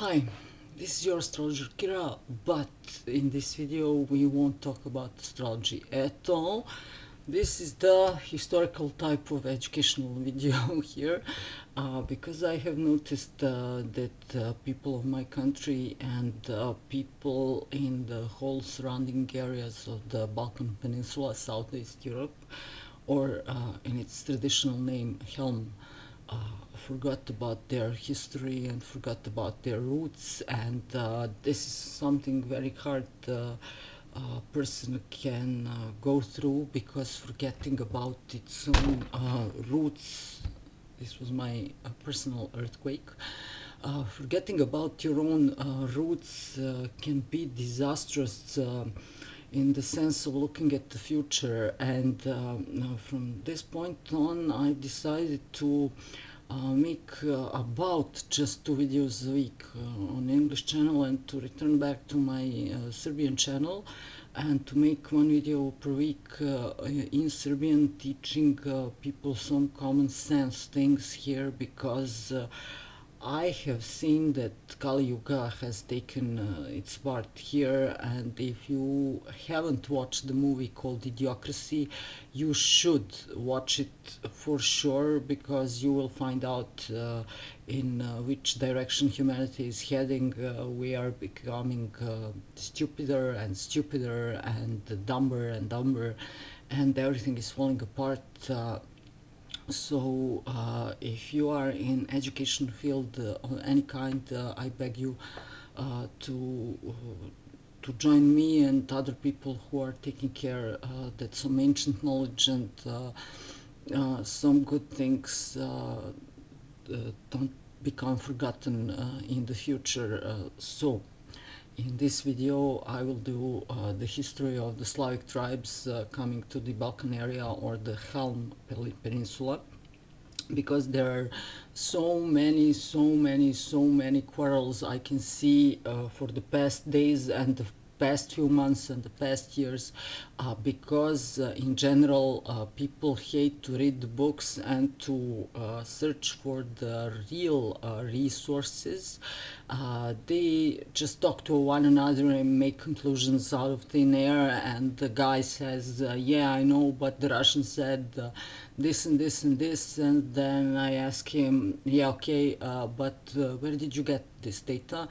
Hi, this is your astrologer Kira, but in this video we won't talk about astrology at all. This is the historical type of educational video here because I have noticed that people of my country and people in the whole surrounding areas of the Balkan Peninsula, Southeast Europe, or in its traditional name, Helm, forgot about their history and forgot about their roots, and this is something very hard a person can go through, because forgetting about its own roots, this was my personal earthquake. Forgetting about your own roots can be disastrous in the sense of looking at the future, and from this point on I decided to make about just 2 videos a week on English channel, and to return back to my Serbian channel and to make 1 video per week in Serbian, teaching people some common sense things here, because I have seen that Kali Yuga has taken its part here, and if you haven't watched the movie called Idiocracy, you should watch it for sure, because you will find out in which direction humanity is heading. We are becoming stupider and stupider and dumber, and everything is falling apart. So if you are in education field of any kind, I beg you to join me and other people who are taking care that some ancient knowledge and some good things don't become forgotten in the future. So in this video I will do the history of the Slavic tribes coming to the Balkan area, or the Helm Peninsula, because there are so many quarrels I can see for the past days and the past few months and the past years, because in general people hate to read the books and to search for the real resources. They just talk to one another and make conclusions out of thin air, and the guy says, yeah, I know, but the Russian said this and this and this, and then I ask him, yeah, okay, but where did you get this data?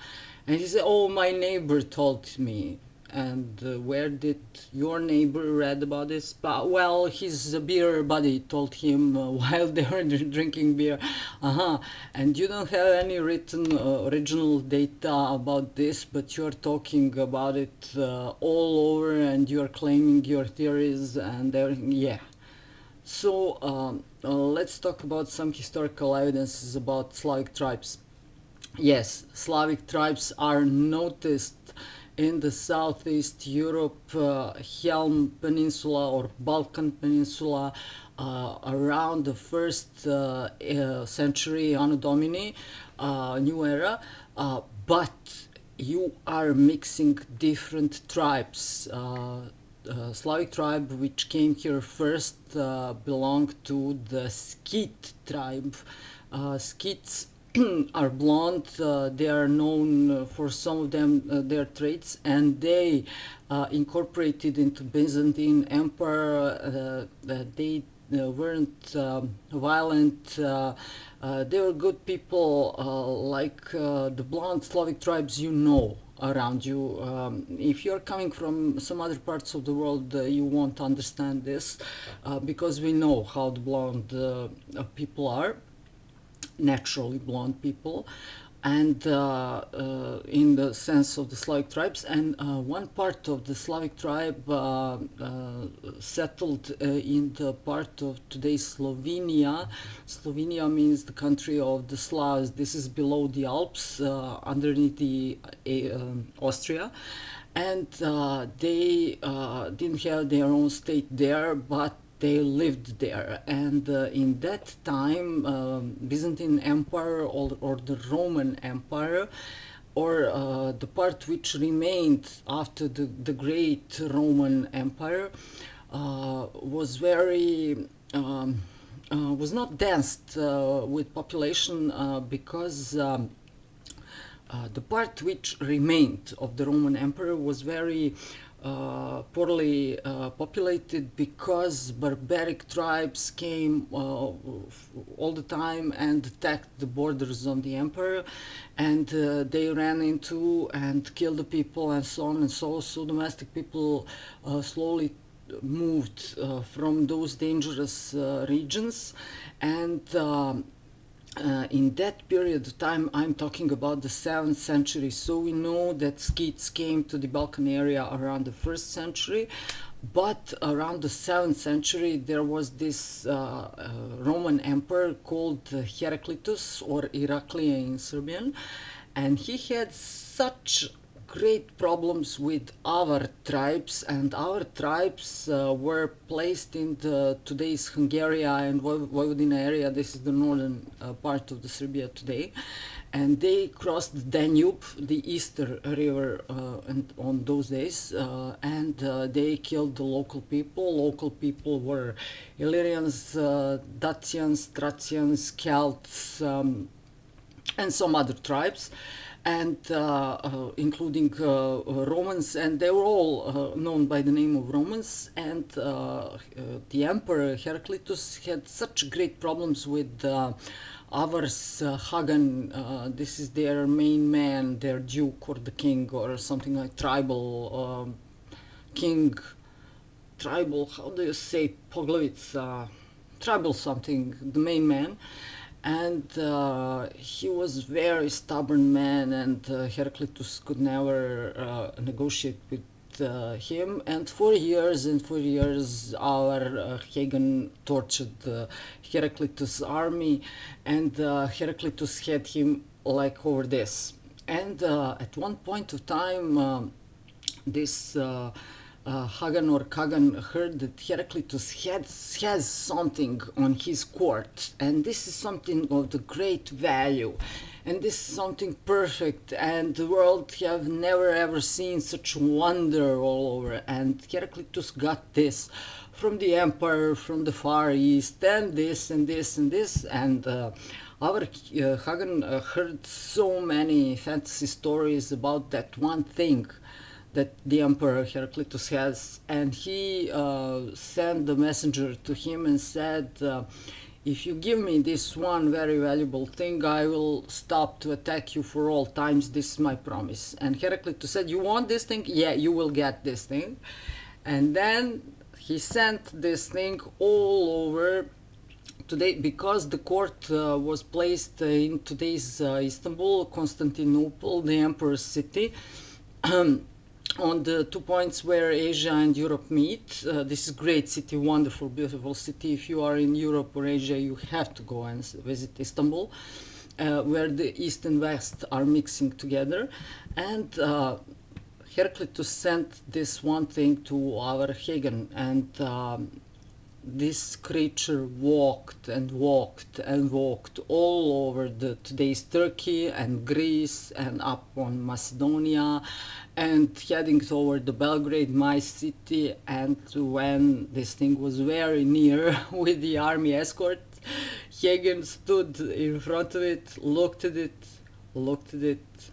And he said, oh, my neighbor told me. And where did your neighbor read about this? Well, his beer buddy told him while they were drinking beer. And you don't have any written original data about this, but you're talking about it all over, and you're claiming your theories and everything. Yeah. So let's talk about some historical evidences about Slavic tribes. Yes, Slavic tribes are noticed in the Southeast Europe, Helm Peninsula or Balkan Peninsula, around the 1st century Anno Domini, New Era, but you are mixing different tribes. Slavic tribe which came here first belonged to the Scyth tribe. Scyths are blonde, they are known for some of them their traits, and they incorporated into Byzantine Empire. They weren't violent, they were good people, like the blonde Slavic tribes you know around you. If you're coming from some other parts of the world, you won't understand this, because we know how the blonde people are, naturally blonde people, and in the sense of the Slavic tribes. And one part of the Slavic tribe settled in the part of today's Slovenia. Slovenia means the country of the Slavs. This is below the Alps, underneath the Austria, and they didn't have their own state there, but they lived there. And in that time, Byzantine Empire, or the Roman Empire, or the part which remained after the great Roman Empire, was very was not dense with population, because The part which remained of the Roman Empire was very poorly populated because barbaric tribes came all the time and attacked the borders of the empire, and they ran into and killed the people and so on and so domestic people slowly moved from those dangerous regions, and in that period of time, I'm talking about the 7th century. So we know that Scythes came to the Balkan area around the 1st century, but around the 7th century there was this Roman emperor called Heraclitus, or Iraklia in Serbian, and he had such great problems with our tribes, and our tribes were placed in today's Hungary and Vojvodina area. This is the northern part of the Serbia today, and they crossed the Danube, the Easter river, on those days, and they killed the local people. Local people were Illyrians, Dacians, Thracians, Celts, and some other tribes, and including Romans, and they were all known by the name of Romans. And the emperor Heraclitus had such great problems with Avars Hagan. This is their main man, their duke or the king or something like tribal king, tribal, how do you say, Poglavica, tribal something, the main man. And he was very stubborn man, and Heraclitus could never negotiate with him. And for years and for years, our Hagan tortured Heraclitus' army, and Heraclitus had him like over this. And at one point of time, this Hagan or Kagan heard that Heraclitus has something on his court, and this is something of the great value, and this is something perfect, and the world have never ever seen such wonder all over. And Heraclitus got this from the emperor from the Far East, and this and this and this, and our Hagan heard so many fantasy stories about that one thing that the emperor Heraclitus has, and he sent the messenger to him and said, if you give me this one very valuable thing, I will stop to attack you for all times. This is my promise. And Heraclitus said, you want this thing? Yeah, you will get this thing. And then he sent this thing all over today, because the court was placed in today's Istanbul, Constantinople, the emperor's city, on the 2 points where Asia and Europe meet. This is a great city, wonderful, beautiful city. If you are in Europe or Asia, you have to go and visit Istanbul, where the East and West are mixing together. And Heraclitus sent this one thing to our Hagan, and this creature walked and walked and walked all over today's Turkey and Greece and up on Macedonia, and heading toward the Belgrade, my city. And when this thing was very near with the army escort, Hagan stood in front of it, looked at it,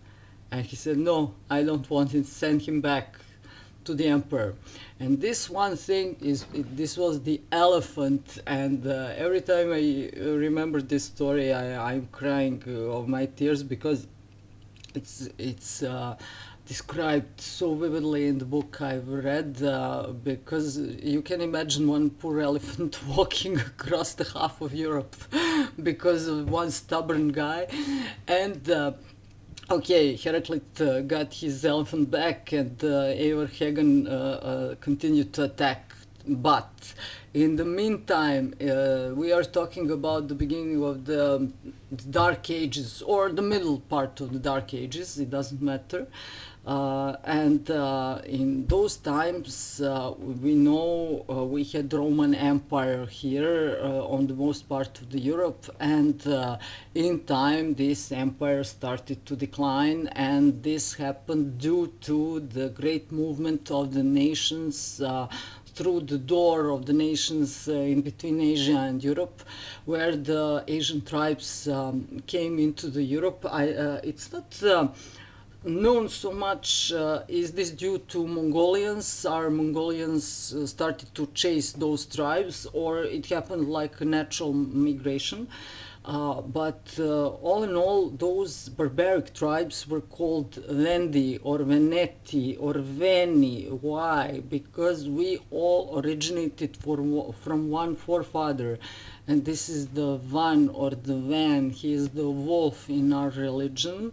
and he said, no, I don't want it, send him back to the emperor. And this one thing this was the elephant, and every time I remember this story, I'm crying of my tears, because it's described so vividly in the book I've read, because you can imagine one poor elephant walking across the half of Europe because of one stubborn guy. And okay, Heraclitus got his elephant back, and Eivor Hagan continued to attack. But in the meantime, we are talking about the beginning of the Dark Ages, or the middle part of the Dark Ages, it doesn't matter. And in those times, we know we had Roman Empire here on the most part of the Europe, and in time this empire started to decline, and this happened due to the great movement of the nations through the door of the nations in between Asia and Europe, where the Asian tribes came into the Europe. It's not known so much. Is this due to Mongolians? Are Mongolians started to chase those tribes, or it happened like a natural migration? But all in all, those barbaric tribes were called Vendi or Veneti or Veni. Why? Because we all originated from one forefather, and this is the Van or the Van. He is the wolf in our religion.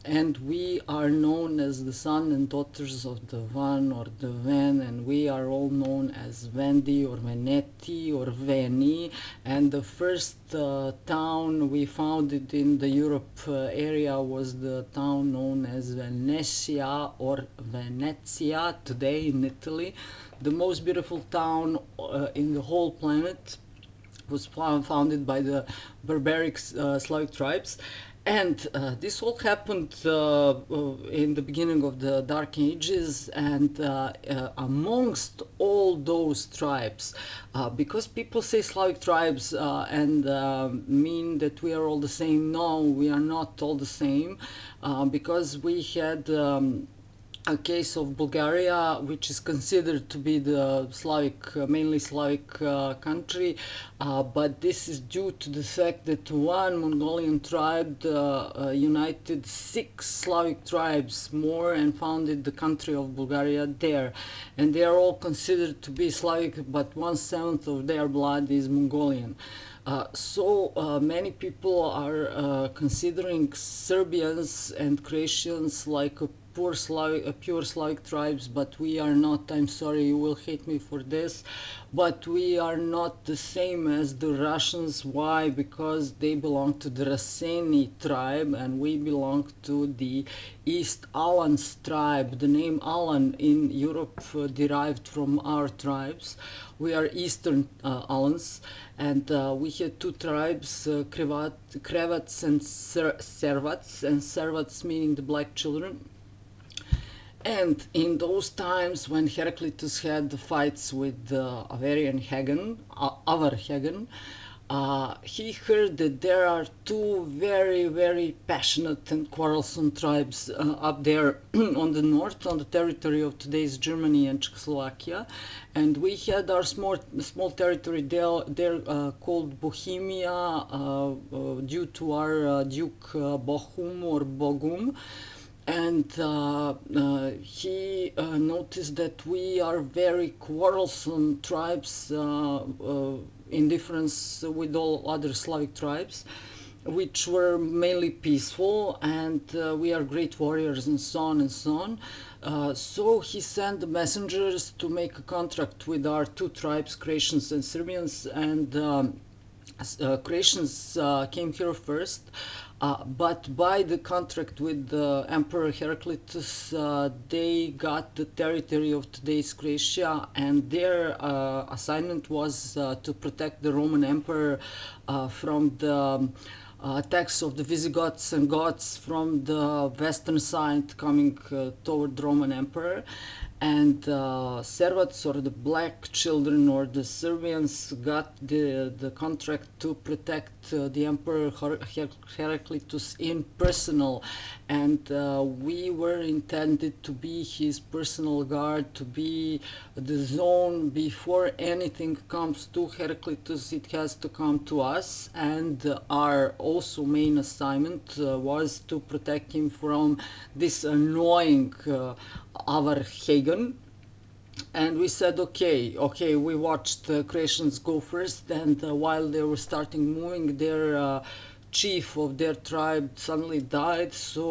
And we are known as the son and daughters of the Van or the Ven, and we are all known as Vendi or Veneti or Veni. And the first town we founded in the Europe area was the town known as Venetia or Venezia, today in Italy. The most beautiful town in the whole planet was founded by the barbaric Slavic tribes. And this all happened in the beginning of the Dark Ages, and amongst all those tribes, because people say Slavic tribes and mean that we are all the same. No, we are not all the same, because we had a case of Bulgaria, which is considered to be the Slavic, mainly Slavic country, but this is due to the fact that one Mongolian tribe united 6 Slavic tribes more and founded the country of Bulgaria there. And they are all considered to be Slavic, but 1/7 of their blood is Mongolian. So many people are considering Serbians and Croatians like a pure Slavic tribes, but we are not. I'm sorry, you will hate me for this, but we are not the same as the Russians. Why? Because they belong to the Raseni tribe and we belong to the East Alans tribe. The name Alan in Europe derived from our tribes. We are Eastern Alans, and we had 2 tribes, Krevats and Servats, and Servats meaning the black children. And in those times when Heraclitus had the fights with Avarian Hagen, he heard that there are 2 very, very passionate and quarrelsome tribes up there on the north, on the territory of today's Germany and Czechoslovakia. And we had our small territory there called Bohemia, due to our Duke Bochum or Bogum. And he noticed that we are very quarrelsome tribes in difference with all other Slavic tribes, which were mainly peaceful, and we are great warriors and so on and so on. So he sent the messengers to make a contract with our 2 tribes, Croatians and Serbians, and Croatians came here first. But by the contract with the Emperor Heraclitus, they got the territory of today's Croatia, and their assignment was to protect the Roman Emperor from the attacks of the Visigoths and Goths from the western side coming toward the Roman Emperor. And Servats, or the black children, or the Serbians, got the contract to protect the Emperor Heraclitus in personal, and we were intended to be his personal guard, to be the zone. Before anything comes to Heraclitus, it has to come to us, and our also main assignment was to protect him from this annoying Avar Hagen. And we said, okay, we watched the Croatians go first, and while they were starting moving, their chief of their tribe suddenly died, so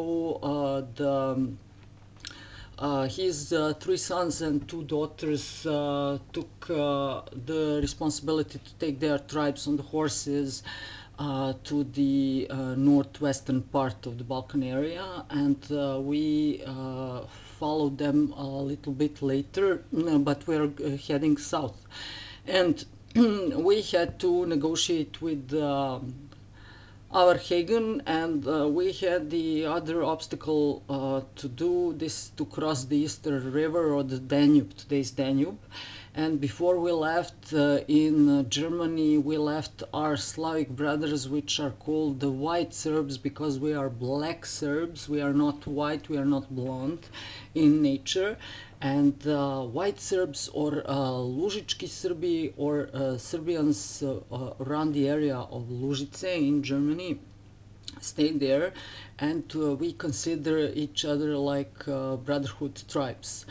his 3 sons and 2 daughters took the responsibility to take their tribes on the horses to the northwestern part of the Balkan area, and we followed them a little bit later, but we're heading south. And we had to negotiate with our Hagen, and we had the other obstacle to do this, to cross the Easter River, or the Danube, today's Danube. And before we left in Germany, we left our Slavic brothers, which are called the white Serbs, because we are black Serbs. We are not white, we are not blonde in nature. And white Serbs or Lužički Srbi or Serbians around the area of Lužice in Germany stayed there, and we consider each other like brotherhood tribes.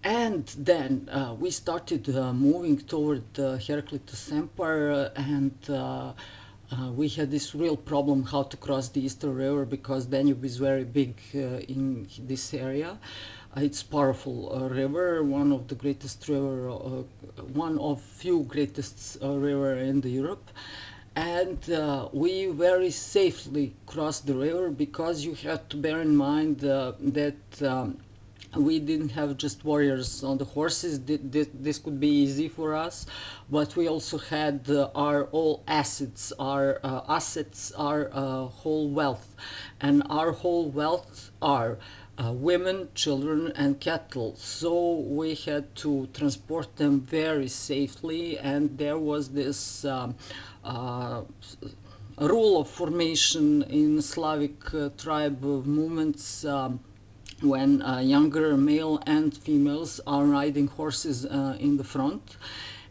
And then we started moving toward Heraclitus Empire, and we had this real problem how to cross the Eastern River, because Danube is very big in this area. It's powerful river, one of the greatest river, one of few greatest river in the Europe. And we very safely crossed the river, because you have to bear in mind that we didn't have just warriors on the horses. This could be easy for us, but we also had our all assets, our whole wealth, and our whole wealth are women, children, and cattle. So we had to transport them very safely, and there was this rule of formation in Slavic tribe movements. When younger male and females are riding horses in the front,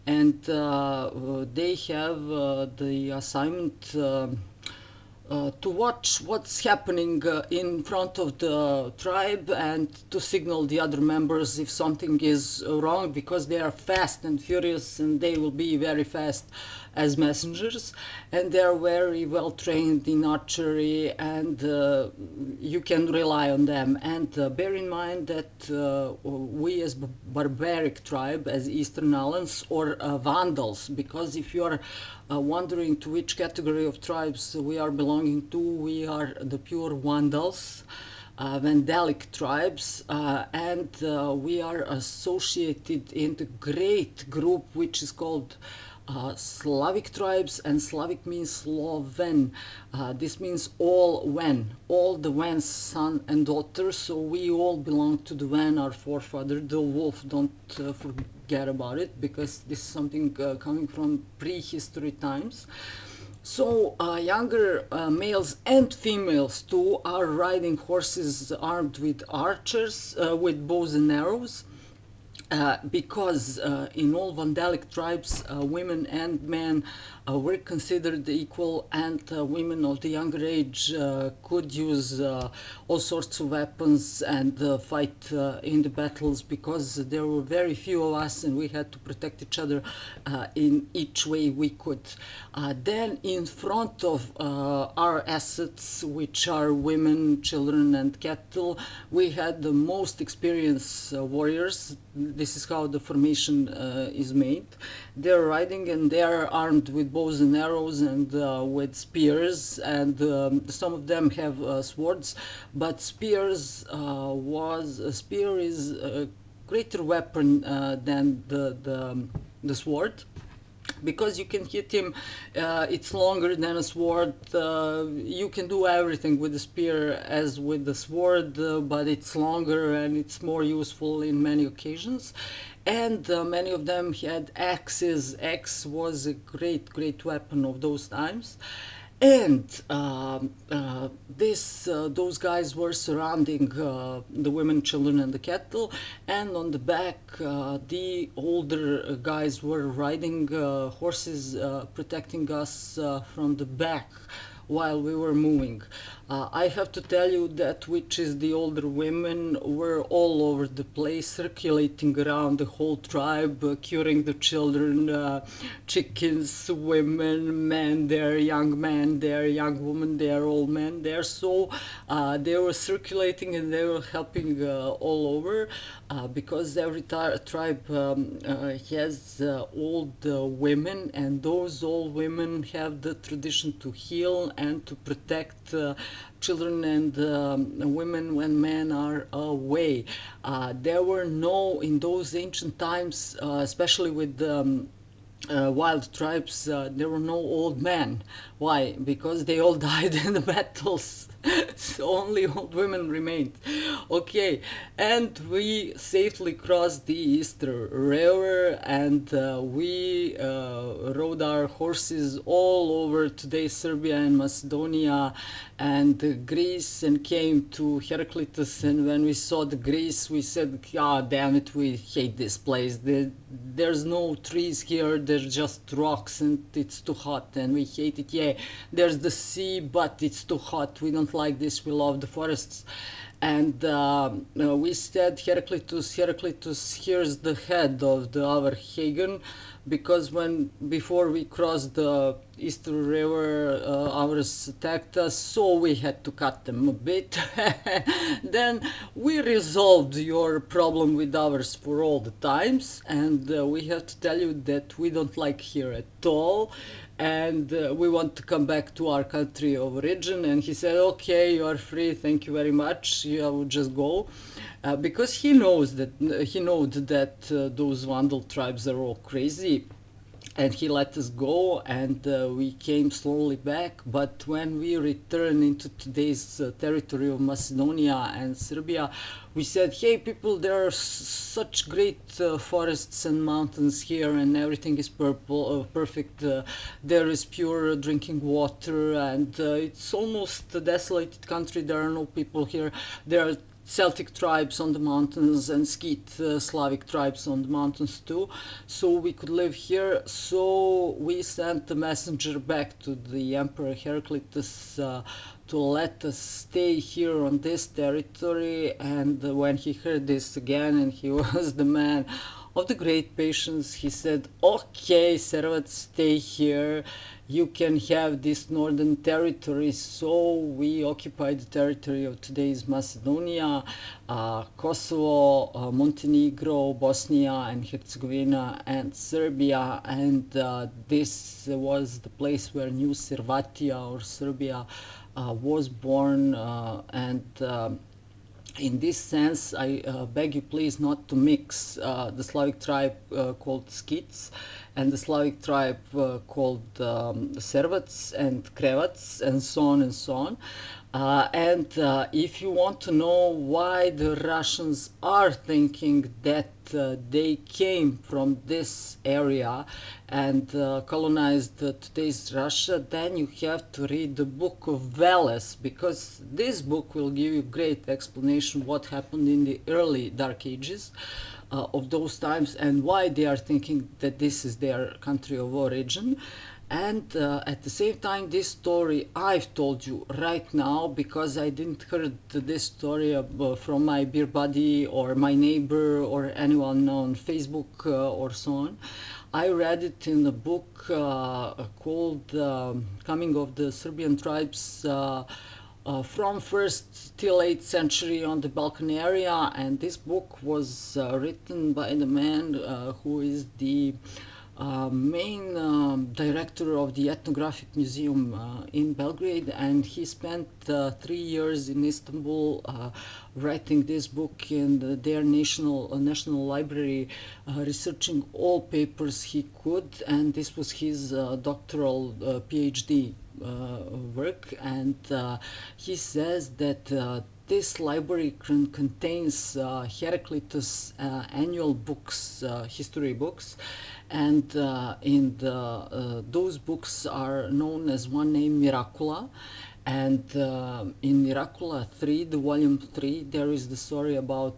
and they have the assignment to watch what's happening in front of the tribe, and to signal the other members if something is wrong, because they are fast and furious, and they will be very fast as messengers, and they are very well trained in archery, and you can rely on them. And bear in mind that we as barbaric tribe, as Eastern Alans or Vandals, because if you are wondering to which category of tribes we are belonging to, we are the pure Vandals. Vandalic tribes, and we are associated in the great group which is called Slavic tribes, and Slavic means Sloven. This means all the Ven's son and daughter, so we all belong to the Ven, our forefather, the wolf. Don't forget about it, because this is something coming from prehistory times. So younger males and females too are riding horses armed with archers, with bows and arrows. Because in all Vandalic tribes, women and men were considered equal, and women of the younger age could use all sorts of weapons and fight in the battles, because there were very few of us, and we had to protect each other in each way we could. Then in front of our assets, which are women, children, and cattle, we had the most experienced warriors. This is how the formation is made. They're riding, and they are armed with bows and arrows, and with spears, and some of them have swords, but spear is a greater weapon than the sword, because you can hit him. It's longer than a sword. You can do everything with the spear as with the sword, but it's longer and it's more useful in many occasions. And many of them had axes. Axe was a great weapon of those times. And those guys were surrounding the women, children, and the cattle. And on the back, the older guys were riding horses, protecting us from the back while we were moving. I have to tell you that which is the older women were all over the place, circulating around the whole tribe, curing the children, chickens, women, men there, young men there, young women there, old men there. So they were circulating, and they were helping all over, because every tribe has old women, and those old women have the tradition to heal and to protect children and women when men are away. There were no, in those ancient times, especially with wild tribes, there were no old men. Why? Because they all died in the battles. So only old women remained. Okay, and we safely crossed the Easter River, and we rode our horses all over today Serbia and Macedonia and Greece, and came to Heraclitus. And when we saw the Greece, we said, "Ah, damn it, we hate this place. There's no trees here. There's just rocks, and it's too hot, and we hate it. Yeah, there's the sea, but it's too hot. We don't like this. We love the forests." And we said, Heraclitus, here's the head of our Hagen, because before we crossed the Easter River, ours attacked us, so we had to cut them a bit. Then we resolved your problem with ours for all the times, and we have to tell you that we don't like here at all, and we want to come back to our country of origin. And he said, "Okay, you are free, thank you very much, I will just go." Because he knows that those Vandal tribes are all crazy, and he let us go, and we came slowly back. But when we returned into today's territory of Macedonia and Serbia, we said, "Hey people, there are such great forests and mountains here, and everything is perfect. There is pure drinking water, and it's almost a desolated country. There are no people here. There are Celtic tribes on the mountains and Scyth Slavic tribes on the mountains too, so we could live here." So we sent the messenger back to the Emperor Heraclitus to let us stay here on this territory. And when he heard this again, and he was the man of the great patience, he said, "Okay, Servats, stay here. You can have this northern territory." So we occupied the territory of today's Macedonia, Kosovo, Montenegro, Bosnia and Herzegovina, and Serbia. And this was the place where New Servatia or Serbia was born. In this sense, I beg you please not to mix the Slavic tribe called Scyths and the Slavic tribe called Servats and Krevats, and so on and so on. If you want to know why the Russians are thinking that they came from this area and colonized today's Russia, then you have to read the book of Veles, because this book will give you great explanation what happened in the early Dark Ages of those times, and why they are thinking that this is their country of origin. And at the same time, this story I've told you right now, because I didn't heard this story from my beer buddy or my neighbor or anyone on Facebook or so on. I read it in a book called Coming of the Serbian Tribes from 1st till 8th century on the Balkan area. And this book was written by the man who is the main director of the Ethnographic Museum in Belgrade, and he spent 3 years in Istanbul writing this book in their national library, researching all papers he could, and this was his doctoral PhD work. And he says that this library contains Heraclitus annual books, history books, and those books are known as one name Miracula. And in Miracula 3, the volume 3, there is the story about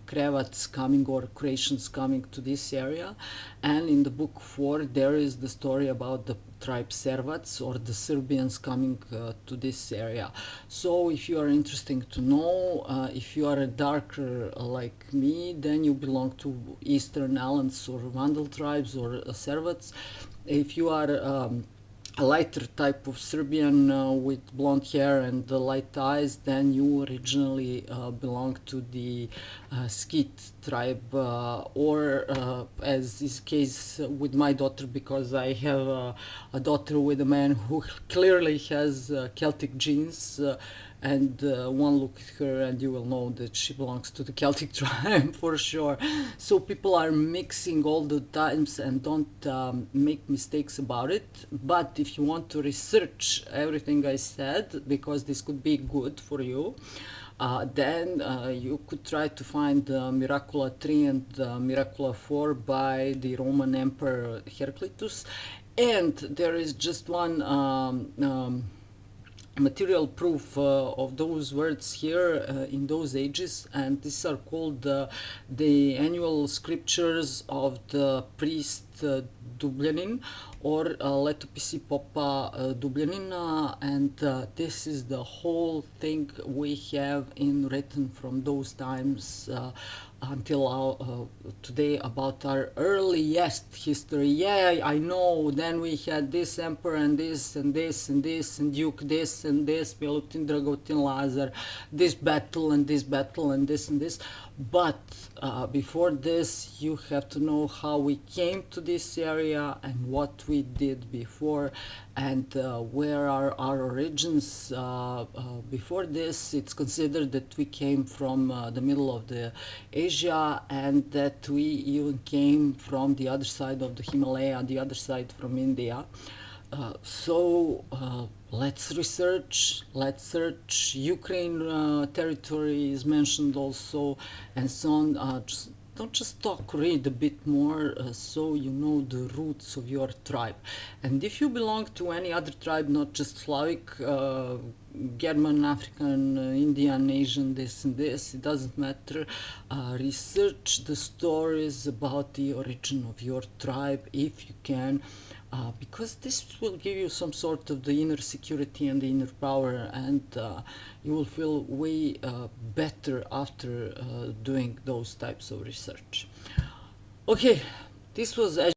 Krevats coming, or Croatians coming to this area. And in the book 4, there is the story about the tribe Servats, or the Serbians coming to this area. So if you are interested to know, if you are a darker like me, then you belong to Eastern Alans or Vandal tribes or Servats. If you are a lighter type of Serbian with blonde hair and light eyes, then you originally belong to the Scyth tribe, or as is the case with my daughter, because I have a daughter with a man who clearly has Celtic genes. and one look at her and you will know that she belongs to the Celtic tribe for sure. So people are mixing all the times, and don't make mistakes about it. But if you want to research everything I said, because this could be good for you, then you could try to find Miracula 3 and Miracula 4 by the Roman Emperor Heraclitus. And there is just one material proof of those words here in those ages, and these are called the annual scriptures of the priest Dubljanin, or Letopisi popa Dubljanina, and this is the whole thing we have in written from those times until today about our earliest history. Yeah, I know, then we had this emperor and this and this and this and duke this and this, Milutin, Dragutin, Lazar, this battle and this battle and this and this. But before this, you have to know how we came to this area and what we did before, and where are our origins. Before this, it's considered that we came from the middle of the Asia, and that we even came from the other side of the Himalaya, the other side from India. So let's research, let's search. Ukraine territory is mentioned also, and so on. Don't just talk, read a bit more so you know the roots of your tribe. And if you belong to any other tribe, not just Slavic, German, African, Indian, Asian, this and this, it doesn't matter. Research the stories about the origin of your tribe if you can. Because this will give you some sort of the inner security and the inner power, and you will feel way better after doing those types of research. Okay, this was